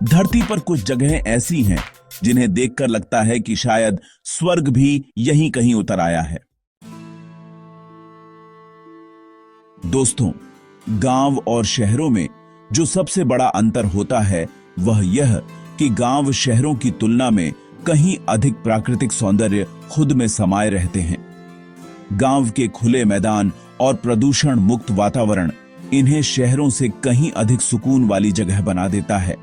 धरती पर कुछ जगहें ऐसी हैं जिन्हें देखकर लगता है कि शायद स्वर्ग भी यहीं कहीं उतर आया है। दोस्तों, गांव और शहरों में जो सबसे बड़ा अंतर होता है वह यह कि गांव शहरों की तुलना में कहीं अधिक प्राकृतिक सौंदर्य खुद में समाये रहते हैं। गांव के खुले मैदान और प्रदूषण मुक्त वातावरण इन्हें शहरों से कहीं अधिक सुकून वाली जगह बना देता है।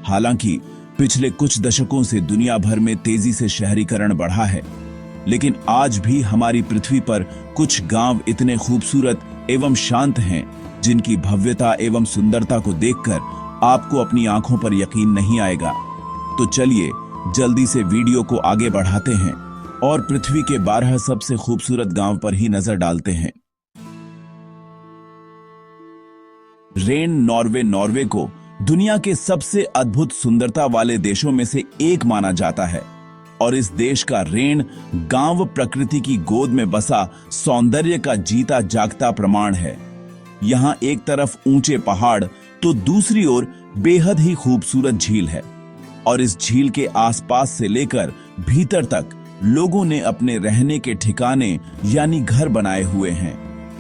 हालांकि पिछले कुछ दशकों से दुनिया भर में तेजी से शहरीकरण बढ़ा है, लेकिन आज भी हमारी पृथ्वी पर कुछ गांव इतने खूबसूरत एवं शांत हैं जिनकी भव्यता एवं सुंदरता को देखकर आपको अपनी आंखों पर यकीन नहीं आएगा। तो चलिए जल्दी से वीडियो को आगे बढ़ाते हैं और पृथ्वी के 12 सबसे खूबसूरत गांव पर ही नजर डालते हैं। रेन नॉर्वे को दुनिया के सबसे अद्भुत सुंदरता वाले देशों में से एक माना जाता है और इस देश का रेन गांव प्रकृति की गोद में बसा सौंदर्य का जीता जागता प्रमाण है। यहाँ एक तरफ ऊंचे पहाड़ तो दूसरी ओर बेहद ही खूबसूरत झील है और इस झील के आसपास से लेकर भीतर तक लोगों ने अपने रहने के ठिकाने यानी घर बनाए हुए हैं।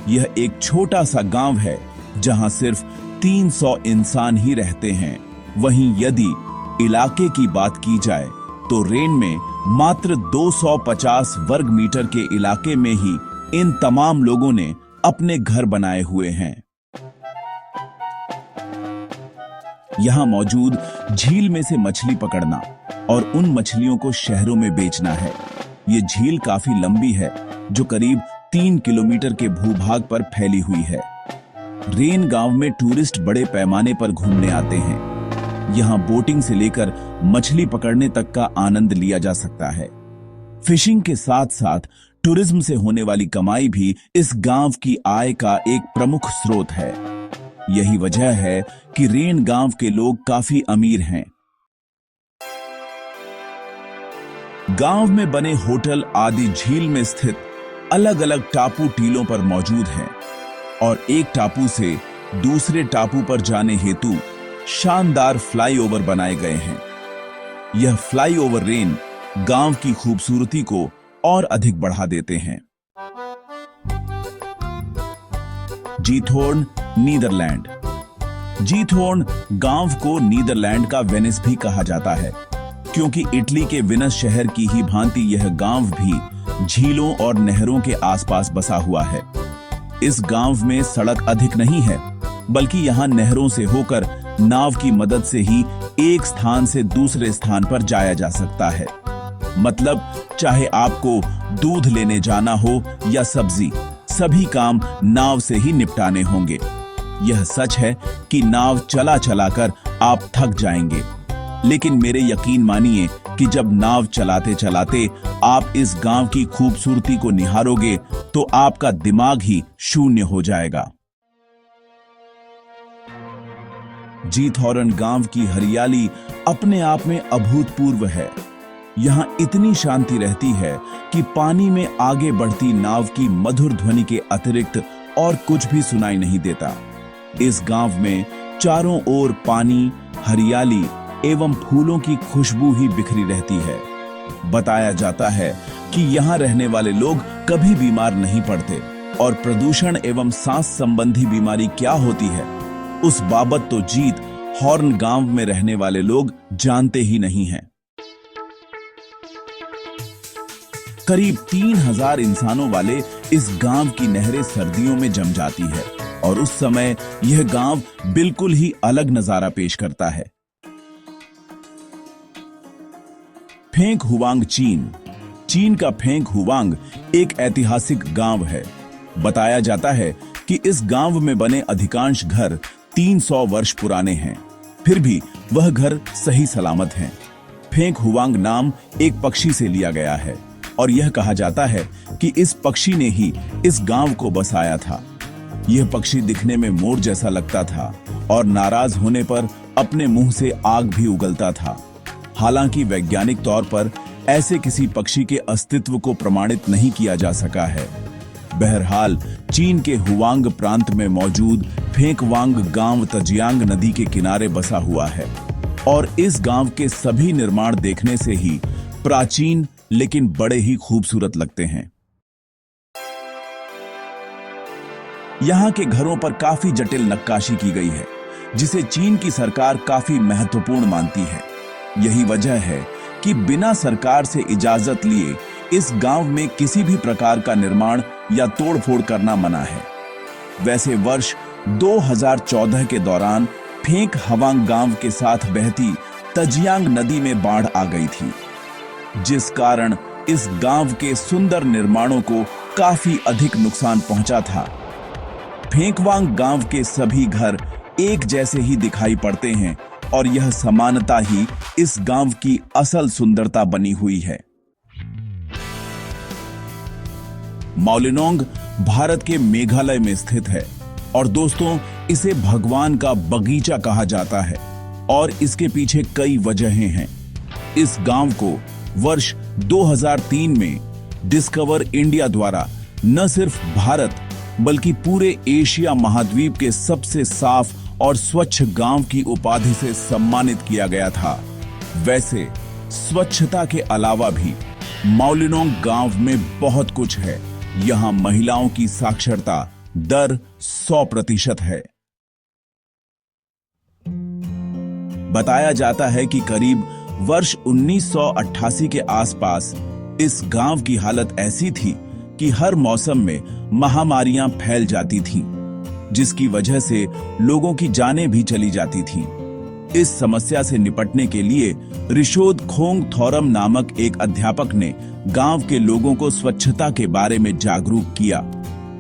यह एक छोटा सा गांव है जहां सिर्फ 300 इंसान ही रहते हैं। वहीं यदि इलाके की बात की जाए तो रेन में मात्र 250 वर्ग मीटर के इलाके में ही इन तमाम लोगों ने अपने घर बनाए हुए हैं। यहां मौजूद झील में से मछली पकड़ना और उन मछलियों को शहरों में बेचना है। ये झील काफी लंबी है जो करीब 3 किलोमीटर के भूभाग पर फैली हुई है। रेन गांव में टूरिस्ट बड़े पैमाने पर घूमने आते हैं। यहाँ बोटिंग से लेकर मछली पकड़ने तक का आनंद लिया जा सकता है। फिशिंग के साथ साथ टूरिज्म से होने वाली कमाई भी इस गांव की आय का एक प्रमुख स्रोत है। यही वजह है कि रेन गांव के लोग काफी अमीर हैं। गांव में बने होटल आदि झील में स्थित अलग अलग टापू टीलों पर मौजूद हैं और एक टापू से दूसरे टापू पर जाने हेतु शानदार फ्लाईओवर बनाए गए हैं। यह फ्लाईओवर रेन गांव की खूबसूरती को और अधिक बढ़ा देते हैं। जीथोर्न, नीदरलैंड। जीथोर्न गांव को नीदरलैंड का वेनिस भी कहा जाता है क्योंकि इटली के वेनिस शहर की ही भांति यह गांव भी झीलों और नहरों के आसपास बसा हुआ है। इस गांव में सड़क अधिक नहीं है, बल्कि यहाँ नहरों से होकर नाव की मदद से ही एक स्थान से दूसरे स्थान पर जाया जा सकता है। मतलब चाहे आपको दूध लेने जाना हो या सब्जी, सभी काम नाव से ही निपटाने होंगे। यह सच है कि नाव चला चला कर आप थक जाएंगे, लेकिन मेरे यकीन मानिए कि जब नाव चलाते चलाते आप इस गांव की खूबसूरती को निहारोगे तो आपका दिमाग ही शून्य हो जाएगा। जीथोर्न गांव की हरियाली अपने आप में अभूतपूर्व है। यहाँ इतनी शांति रहती है कि पानी में आगे बढ़ती नाव की मधुर ध्वनि के अतिरिक्त और कुछ भी सुनाई नहीं देता। इस गांव में चारों ओर पानी, हरियाली एवं फूलों की खुशबू ही बिखरी रहती है। बताया जाता है कि यहाँ रहने वाले लोग कभी बीमार नहीं पड़ते और प्रदूषण एवं सांस संबंधी बीमारी क्या होती है उस बाबत तो जीत हॉर्न गांव में रहने वाले लोग जानते ही नहीं हैं। करीब 3000 इंसानों वाले इस गांव की नहरें सर्दियों में जम जाती है और उस समय यह गांव बिल्कुल ही अलग नजारा पेश करता है। फेंग हुआंग, चीन का फेंग हुआंग एक ऐतिहासिक गांव है। बताया जाता है कि इस गांव में बने अधिकांश घर 300 वर्ष पुराने हैं, फिर भी वह घर सही सलामत हैं। फेंग हुआंग नाम एक पक्षी से लिया गया है और यह कहा जाता है कि इस पक्षी ने ही इस गांव को बसाया था। यह पक्षी दिखने में मोर जैसा लगता था और नाराज होने पर अपने मुंह से आग भी उगलता था। हालांकि वैज्ञानिक तौर पर ऐसे किसी पक्षी के अस्तित्व को प्रमाणित नहीं किया जा सका है। बहरहाल चीन के हुआंग प्रांत में मौजूद फेंकवांग गांव तजियांग नदी के किनारे बसा हुआ है। और इस गांव के सभी निर्माण देखने से ही प्राचीन लेकिन बड़े ही खूबसूरत लगते हैं। यहां के घरों पर काफी जटिल नक्काशी की गई है, जिसे चीन की सरकार काफी महत्वपूर्ण मानती है। यही वजह है कि बिना सरकार से इजाजत लिए इस गांव में किसी भी प्रकार का निर्माण या तोड़फोड़ करना मना है। वैसे वर्ष 2014 के दौरान फेंक हवांग गांव के साथ बहती तजियांग नदी में बाढ़ आ गई थी, जिस कारण इस गांव के सुंदर निर्माणों को काफी अधिक नुकसान पहुंचा था। फेंकवांग गांव के सभी घर एक जैसे ही दिखाई पड़ते हैं और यह समानता ही इस गांव की असल सुंदरता बनी हुई है। मौलिनोंग भारत के मेघालय में स्थित है और दोस्तों, इसे भगवान का बगीचा कहा जाता है और इसके पीछे कई वजहें हैं। इस गांव को वर्ष 2003 में डिस्कवर इंडिया द्वारा न सिर्फ भारत बल्कि पूरे एशिया महाद्वीप के सबसे साफ और स्वच्छ गांव की उपाधि से सम्मानित किया गया था। वैसे स्वच्छता के अलावा भी मौलिनोंग गांव में बहुत कुछ है। यहां महिलाओं की साक्षरता दर 100% है। बताया जाता है कि करीब वर्ष 1988 के आसपास इस गांव की हालत ऐसी थी कि हर मौसम में महामारियां फैल जाती थीं, जिसकी वजह से लोगों की जानें भी चली जाती थीं। इस समस्या से निपटने के लिए रिशोद खोंग थोरम नामक एक अध्यापक ने गांव के लोगों को स्वच्छता के बारे में जागरूक किया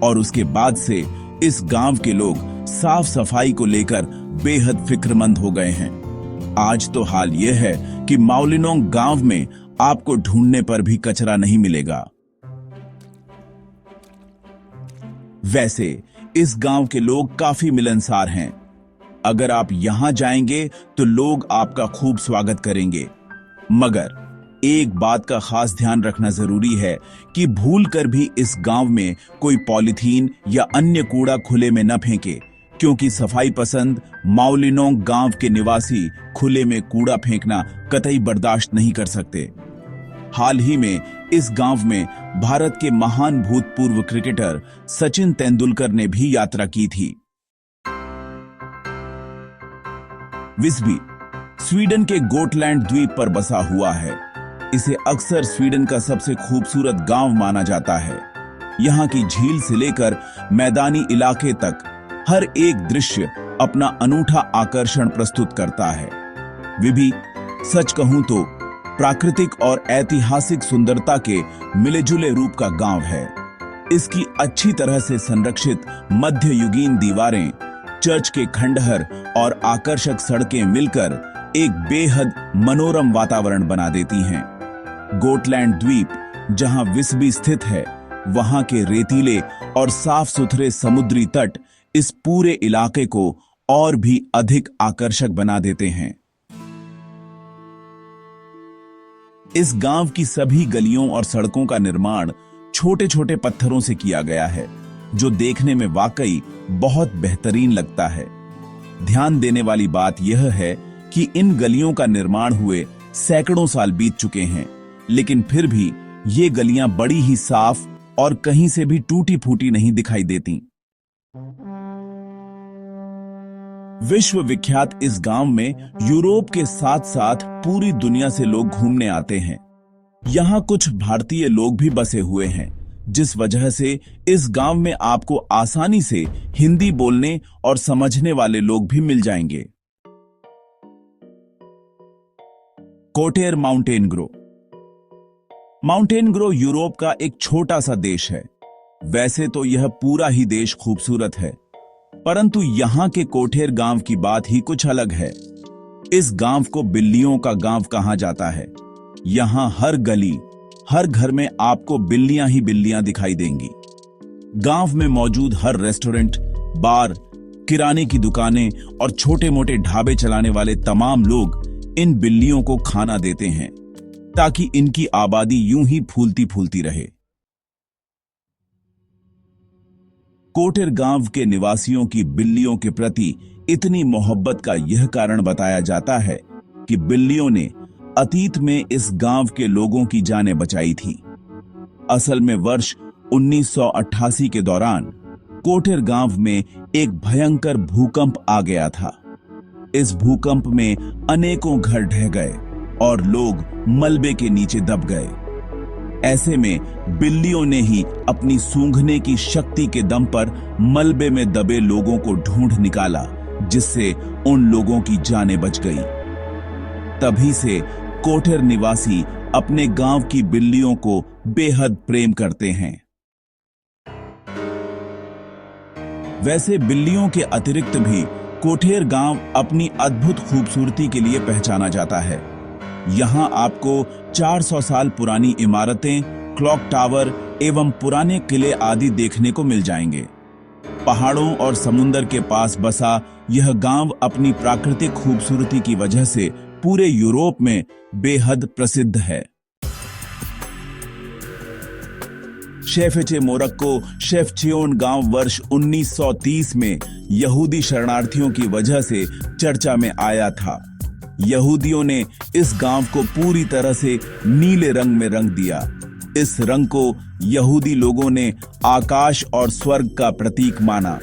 और उसके बाद से इस गांव के लोग साफ सफाई को लेकर बेहद फिक्रमंद हो गए हैं। आज तो हाल यह है कि मौलिनोंग गांव में आपको ढूंढने पर भी कचरा नहीं मिलेगा। वैसे इस गांव के लोग काफी मिलनसार हैं। अगर आप यहां जाएंगे तो लोग आपका खूब स्वागत करेंगे, मगर एक बात का खास ध्यान रखना जरूरी है कि भूलकर भी इस गांव में कोई पॉलीथीन या अन्य कूड़ा खुले में न फेंके, क्योंकि सफाई पसंद मौलिनोंग गांव के निवासी खुले में कूड़ा फेंकना कतई बर्दाश्त नहीं कर सकते। हाल ही में इस गांव में भारत के महान भूतपूर्व क्रिकेटर सचिन तेंदुलकर ने भी यात्रा की थी। विस्बी स्वीडन के गोटलैंड द्वीप पर बसा हुआ है। इसे अक्सर स्वीडन का सबसे खूबसूरत गांव माना जाता है। यहां की झील से लेकर मैदानी इलाके तक हर एक दृश्य अपना अनूठा आकर्षण प्रस्तुत करता है। विभी सच कहूं तो प्राकृतिक और ऐतिहासिक सुंदरता के मिलेजुले रूप का गांव है। इसकी अच्छी तरह से संरक्षित मध्ययुगीन दीवारें, चर्च के खंडहर और आकर्षक सड़कें मिलकर एक बेहद मनोरम वातावरण बना देती हैं। गोटलैंड द्वीप जहां विस्बी स्थित है, वहां के रेतीले और साफ सुथरे समुद्री तट इस पूरे इलाके को और भी अधिक आकर्षक बना देते हैं। इस गांव की सभी गलियों और सड़कों का निर्माण छोटे छोटे पत्थरों से किया गया है, जो देखने में वाकई बहुत बेहतरीन लगता है। ध्यान देने वाली बात यह है कि इन गलियों का निर्माण हुए सैकड़ों साल बीत चुके हैं, लेकिन फिर भी ये गलियां बड़ी ही साफ और कहीं से भी टूटी फूटी नहीं दिखाई देती। विश्व विख्यात इस गांव में यूरोप के साथ साथ पूरी दुनिया से लोग घूमने आते हैं। यहां कुछ भारतीय लोग भी बसे हुए हैं, जिस वजह से इस गांव में आपको आसानी से हिंदी बोलने और समझने वाले लोग भी मिल जाएंगे। कोटेर mountain grow. Mountain grow Europe का एक छोटा सा देश है। वैसे तो यह पूरा ही देश खूबसूरत है, परंतु यहां के कोठेर गांव की बात ही कुछ अलग है। इस गांव को बिल्लियों का गांव कहा जाता है। यहां हर गली, हर घर में आपको बिल्लियां ही बिल्लियां दिखाई देंगी। गांव में मौजूद हर रेस्टोरेंट, बार, किराने की दुकानें और छोटे मोटे ढाबे चलाने वाले तमाम लोग इन बिल्लियों को खाना देते हैं, ताकि इनकी आबादी यूं ही फूलती फूलती रहे। कोटेर गांव के निवासियों की बिल्लियों के प्रति इतनी मोहब्बत का यह कारण बताया जाता है कि बिल्लियों ने अतीत में इस गांव के लोगों की जानें बचाई थी। असल में वर्ष 1988 के दौरान कोटेर गांव में एक भयंकर भूकंप आ गया था। इस भूकंप में अनेकों घर ढह गए और लोग मलबे के नीचे दब गए। ऐसे में बिल्लियों ने ही अपनी सूंघने की शक्ति के दम पर मलबे में दबे लोगों को ढूंढ निकाला, जिससे उन लोगों की जानें बच गई। तभी से कोटेर निवासी अपने गांव की बिल्लियों को बेहद प्रेम करते हैं। वैसे बिल्लियों के अतिरिक्त भी कोटेर गांव अपनी अद्भुत खूबसूरती के लिए पहचाना जाता है। यहां आपको 400 साल पुरानी इमारतें, क्लॉक टावर एवं पुराने किले आदि देखने को मिल जाएंगे। पहाड़ों और समुंदर के पास बसा यह गांव अपनी प्राकृतिक खूबसूरती की वजह से पूरे यूरोप में बेहद प्रसिद्ध है। शेफेचे मोरक्को शेफचेओन गांव वर्ष 1930 में यहूदी शरणार्थियों की वजह से चर्चा में आया था। यहूदियों ने इस गांव को पूरी तरह से नीले रंग में रंग दिया। इस रंग को यहूदी लोगों ने आकाश और स्वर्ग का प्रतीक माना।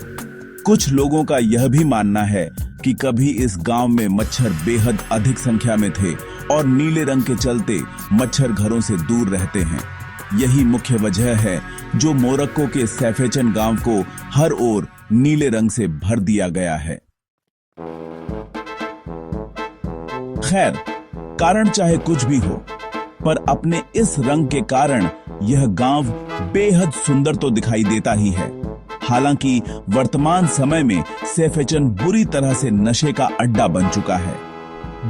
कुछ लोगों का यह भी मानना है कि कभी इस गांव में मच्छर बेहद अधिक संख्या में थे और नीले रंग के चलते मच्छर घरों से दूर रहते हैं। यही मुख्य वजह है जो मोरक्को के सेफेचन गांव को हर ओर नीले रंग से भर दिया गया है। खैर, कारण चाहे कुछ भी हो, पर अपने इस रंग के कारण यह गांव बेहद सुंदर तो दिखाई देता ही है। हालांकि वर्तमान समय में सेफेचन बुरी तरह से नशे का अड्डा बन चुका है।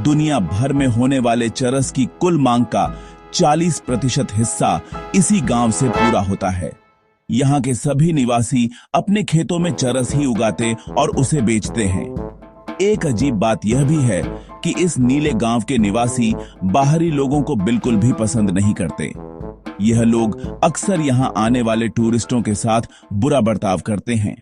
दुनिया भर में होने वाले चरस की कुल मांग का 40% हिस्सा इसी गांव से पूरा होता है। यहाँ के सभी निवासी अपने खेतों में चरस ही उगाते और उसे बेचते हैं। एक अजीब बात यह भी है कि इस नीले गांव के निवासी बाहरी लोगों को बिल्कुल भी पसंद नहीं करते। यह लोग अक्सर यहां आने वाले टूरिस्टों के साथ बुरा बर्ताव करते हैं।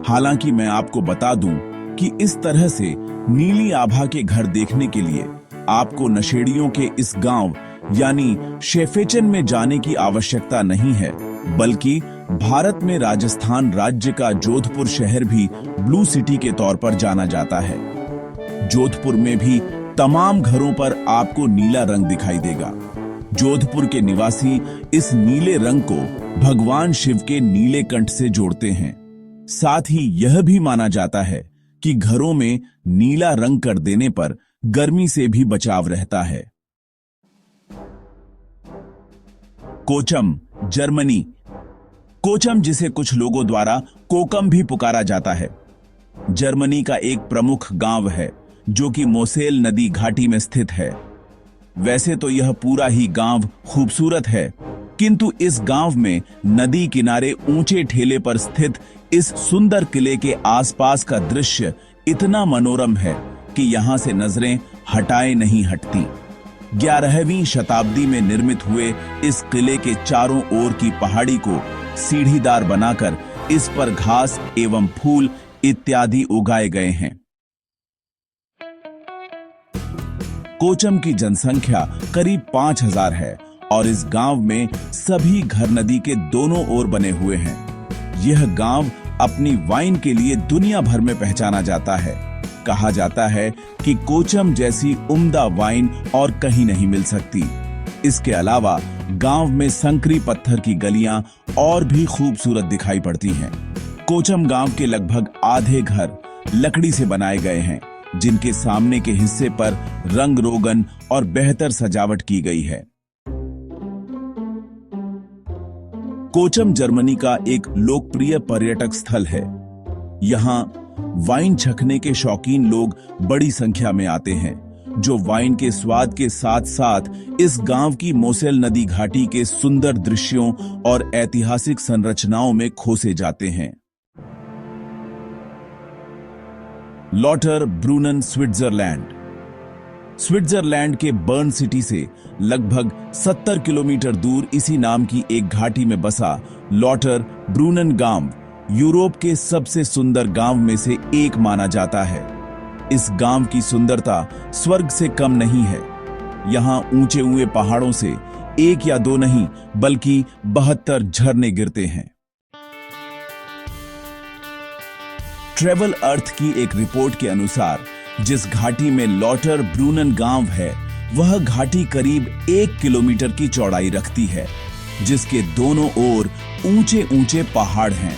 हालांकि मैं आपको बता दूं कि इस तरह से नीली आभा के घर देखने के लिए आपको नशेड़ियों के इस गांव यानी शेफेचन में जाने की आवश्यकता नहीं है, बल्कि भारत में राजस्थान राज्य का जोधपुर शहर भी ब्लू सिटी के तौर पर जाना जाता है। जोधपुर में भी तमाम घरों पर आपको नीला रंग दिखाई देगा। जोधपुर के निवासी इस नीले रंग को भगवान शिव के नीले कंठ से जोड़ते हैं। साथ ही यह भी माना जाता है कि घरों में नीला रंग कर देने पर गर्मी से भी बचाव रहता है। कोचम, जर्मनी। कोचम, जिसे कुछ लोगों द्वारा कोकम भी पुकारा जाता है, जर्मनी का एक प्रमुख गांव है जो कि मोसेल नदी घाटी में स्थित है। वैसे तो यह पूरा ही गांव खूबसूरत है, किंतु इस गांव में नदी किनारे ऊंचे ठेले पर स्थित इस सुंदर किले के आसपास का दृश्य इतना मनोरम है कि यहां से नजरें हटाए नहीं हटती। 11वीं शताब्दी में निर्मित हुए इस किले के चारों ओर की पहाड़ी को सीढ़ीदार बनाकर इस पर घास एवं फूल इत्यादि उगाए गए हैं। कोचम की जनसंख्या करीब 5000 है और इस गांव में सभी घर नदी के दोनों ओर बने हुए हैं। यह गांव अपनी वाइन के लिए दुनिया भर में पहचाना जाता है। कहा जाता है कि कोचम जैसी उम्दा वाइन और कहीं नहीं मिल सकती। इसके अलावा गांव में संकरी पत्थर की गलियां और भी खूबसूरत दिखाई पड़ती हैं। कोचम गांव के लगभग आधे घर लकड़ी से बनाए गए हैं, जिनके सामने के हिस्से पर रंग रोगन और बेहतर सजावट की गई है। कोचम जर्मनी का एक लोकप्रिय पर्यटक स्थल है। यहाँ वाइन चखने के शौकीन लोग बड़ी संख्या में आते हैं, जो वाइन के स्वाद के साथ साथ इस गांव की मोसेल नदी घाटी के सुंदर दृश्यों और ऐतिहासिक संरचनाओं में खोसे जाते हैं। लॉटर ब्रूनन, स्विट्जरलैंड। स्विट्जरलैंड के बर्न सिटी से लगभग 70 किलोमीटर दूर इसी नाम की एक घाटी में बसा लॉटर ब्रूनन गांव यूरोप के सबसे सुंदर गांव में से एक माना जाता है। इस गांव की सुंदरता स्वर्ग से कम नहीं है। यहाँ ऊंचे ऊंचे पहाड़ों से एक या दो नहीं बल्कि 72 झरने गिरते हैं। ट्रेवल अर्थ की एक रिपोर्ट के अनुसार जिस घाटी में लॉटर ब्रूनन गांव है, वह घाटी करीब 1 किलोमीटर की चौड़ाई रखती है, जिसके दोनों ओर ऊंचे ऊंचे पहाड़ हैं।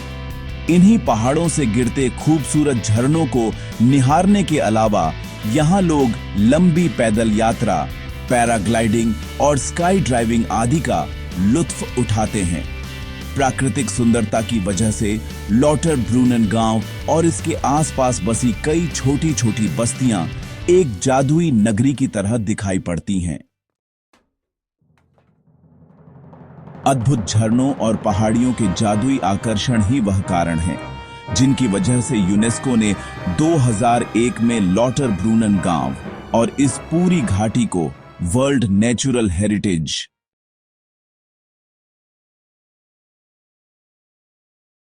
इन्हीं पहाड़ों से गिरते खूबसूरत झरनों को निहारने के अलावा यहाँ लोग लंबी पैदल यात्रा, पैराग्लाइडिंग और स्काई ड्राइविंग आदि का लुत्फ उठाते हैं। प्राकृतिक सुंदरता की वजह से लॉटर ब्रूनन गांव और इसके आसपास बसी कई छोटी छोटी बस्तियां एक जादुई नगरी की तरह दिखाई पड़ती हैं। अद्भुत झरनों और पहाड़ियों के जादुई आकर्षण ही वह कारण है जिनकी वजह से यूनेस्को ने 2001 में लॉटर ब्रूनन गांव और इस पूरी घाटी को वर्ल्ड नेचुरल हेरिटेज